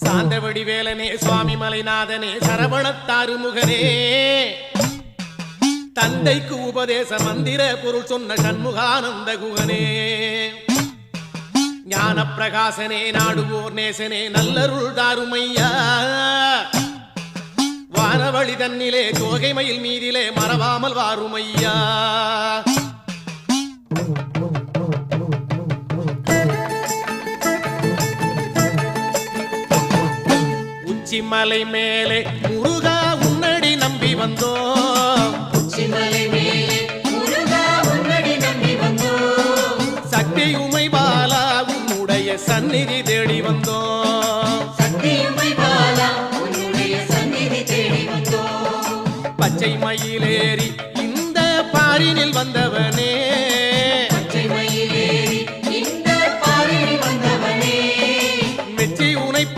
சாந்தவடி வேலனே சுவாமி மலைநாதனே சரவணத்தாறு முகனே தந்தைக்கு உபதேச மந்திர பொருள் சொன்ன சண்முகானந்த குகனே ஞான பிரகாசனே நாடுவோர் நேசனே நல்லருள் தாருமையா வானவழி தன்னிலே தோகை மயில் மீதிலே மறவாமல் வாருமையா உச்சிமலை மேலே முருகா உன்னடி நம்பி வந்தோம் உச்சிமலை மேலே முருகா உன்னடி நம்பி வந்தோம் சக்தியுமை பாலா உன்னுடைய சந்நிதி தேடி வந்தோம் சக்தியுமை பாலா உன்னுடைய சந்நிதி தேடி வந்தோம் பச்சை மயிலேறி